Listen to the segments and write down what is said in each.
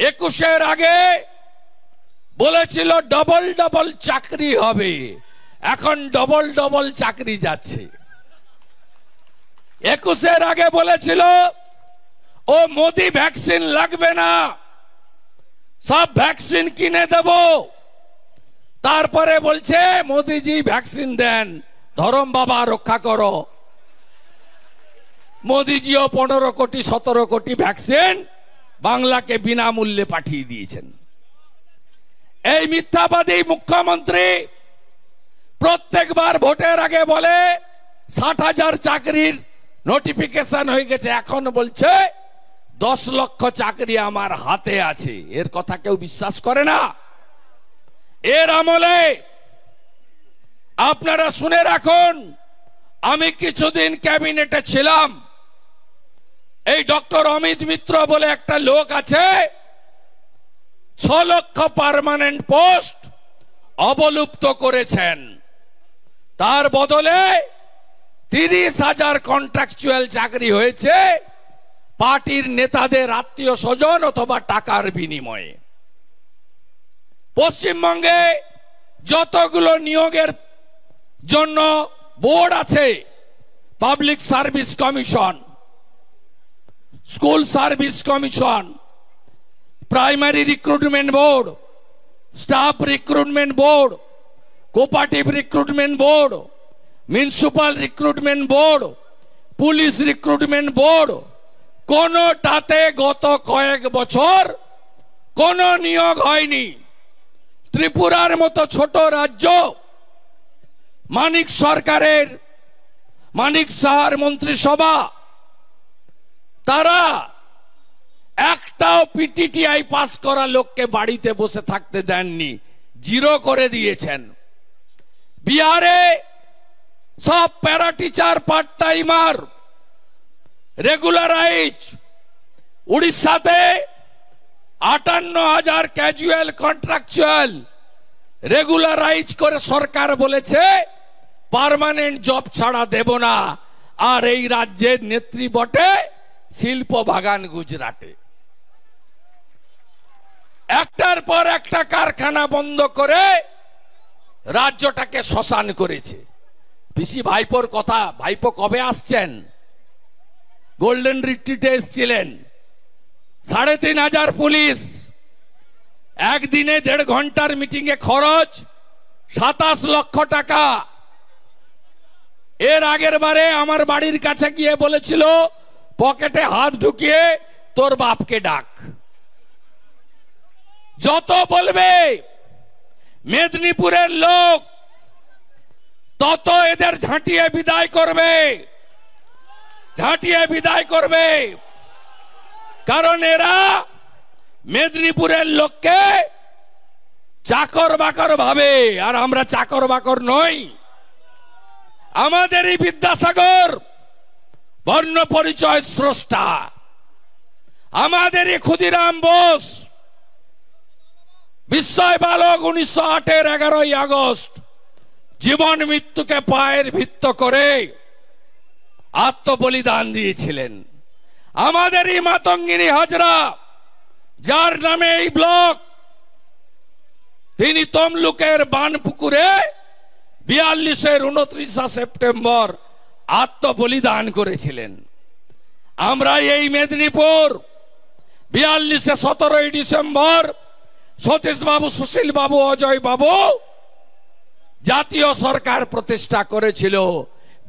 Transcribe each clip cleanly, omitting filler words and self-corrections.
21-এর আগে বলেছিল double double চাকরি হবে, এখন ডবল ডবল চাকরি যাচ্ছে। 21-এর আগে বলেছিল ও মোদি ভ্যাকসিন লাগবে না, সব ভ্যাকসিন কিনে দেব, তারপরে বলছে মোদিজি ভ্যাকসিন দেন, ধরম বাবা রক্ষা করো। মোদিজিও 15 কোটি 17 কোটি ভ্যাকসিন বাংলাকে বিনামূল্যে পাঠিয়ে দিয়েছেন। এই মিথ্যাবাদী মুখ্যমন্ত্রী প্রত্যেকবার ভোটের আগে বলে 60,000 চাকরির নোটিফিকেশন হয়ে গেছে, এখন বলছে 10 লক্ষ চাকরি আমার হাতে আছে। এর কথা কেউ বিশ্বাস করে না। এর আমলে আপনারা শুনে রাখুন, আমি কিছুদিন ক্যাবিনেটে ছিলাম, এই ডক্টর অমিত মিত্র বলে একটা লোক আছে, 6 লক্ষ পার্মানেন্ট পোস্ট অবলুপ্ত করেছেন, তার বদলে 30,000 কন্ট্রাকচুয়াল চাকরি হয়েছে পার্টির নেতাদের আত্মীয় স্বজন অথবা টাকার বিনিময়ে। পশ্চিমবঙ্গে যতগুলো নিয়োগের জন্য বোর্ড আছে, public service commission, school service commission, primary recruitment board, staff recruitment board, cooperative recruitment board, municipal recruitment board, police recruitment board, কোনটাতে গত কয়েক বছর কোন নিয়োগ হয়নি। ত্রিপুরার মতো ছোট রাজ্য, মানিক সরকারের, মানিক সাহার মন্ত্রিসভা, তারা একটাও পিটিটিআই পাস করা লোককে বাড়িতে বসে থাকতে দেননি, 0 করে দিয়েছেন। বিহারে সব para teacher part timer regularise, উড়িষ্যাতে 58,000 ক্যাজুয়াল কন্ট্রাকচুয়াল রেগুলারাইজ করে সরকার বলেছে পার্মানেন্ট জব ছাড়া দেব না। আর এই রাজ্যের নেত্রী বটে শিল্প বাগান গুজরাটে, একটার পর একটা কারখানা বন্ধ করে রাজ্যটাকে শ্মশান করেছে। পিসি ভাইপোর কথা, ভাইপো কবে আসছেন? গোল্ডেন রিট্রিটে এসেছিলেন, 3,500 পুলিশ, একদিনে 1.5 ঘন্টার মিটিং এ খরচ 27 লক্ষ টাকা। এর আগের বারে আমার বাড়ির কাছে গিয়ে বলেছিল পকেটে হাত ঢুকিয়ে তোর বাপকে ডাক। যত বলবে মেদিনীপুরের লোক তত এদের ঝাঁটিয়ে বিদায় করবে, ঝাঁটিয়ে বিদায় করবে, কারণ এরা মেদিনীপুরের লোককে চাকর বাকর ভাবে, আর আমরা চাকর বাকর নই। আমাদেরই বিদ্যাসাগর বর্ণ পরিচয় স্রষ্টা, আমাদেরই ক্ষুদিরাম বোস বিস্ময় বালক 1908-এর 11ই আগস্ট জীবন মৃত্যুকে পায়ের ভিত্ত করে আত্মবলিদান দিয়েছিলেন। আমাদেরই মাতঙ্গিনী হাজরা, যার নামে এই ব্লক, তিনি তমলুকের বানপুকুরে 42-এর 29 সেপ্টেম্বর আত্মবলিদান করেছিলেন। আমরা এই মেদিনীপুর 42-এ 17ই ডিসেম্বর সতীশ বাবু, সুশীল বাবু, অজয় বাবু জাতীয় সরকার প্রতিষ্ঠা করেছিল,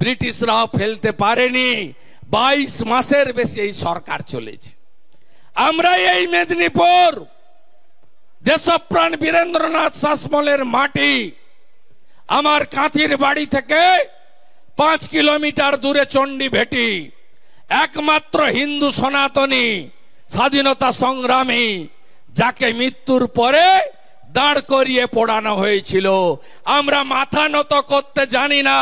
ব্রিটিশরাও ফেলতে পারেনি। 22 মাসের বেশি এই সরকার চলেছে। আমরা এই মেদিনীপুর দেশপ্রাণ বীরেন্দ্রনাথ শাসমলের মাটি। আমার কাঁথির বাড়ি থেকে 5 কিলোমিটার দূরে চণ্ডী ভেটি, একমাত্র হিন্দু সনাতনী স্বাধীনতা সংগ্রামী, যাকে মৃত্যুর পরে দাঁড় করিয়ে পোড়ানো হয়েছিল। আমরা মাথা নত করতে জানি না।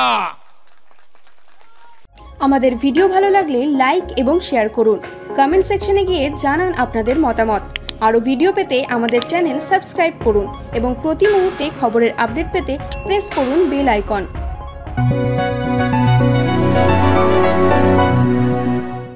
আমাদের ভিডিও ভালো লাগলে লাইক এবং শেয়ার করুন, কমেন্ট সেকশনে গিয়ে জানান আপনাদের মতামত। আরো ভিডিও পেতে আমাদের চ্যানেল সাবস্ক্রাইব করুন এবং প্রতি মুহূর্তে খবরের আপডেট পেতে প্রেস করুন বেল আইকন।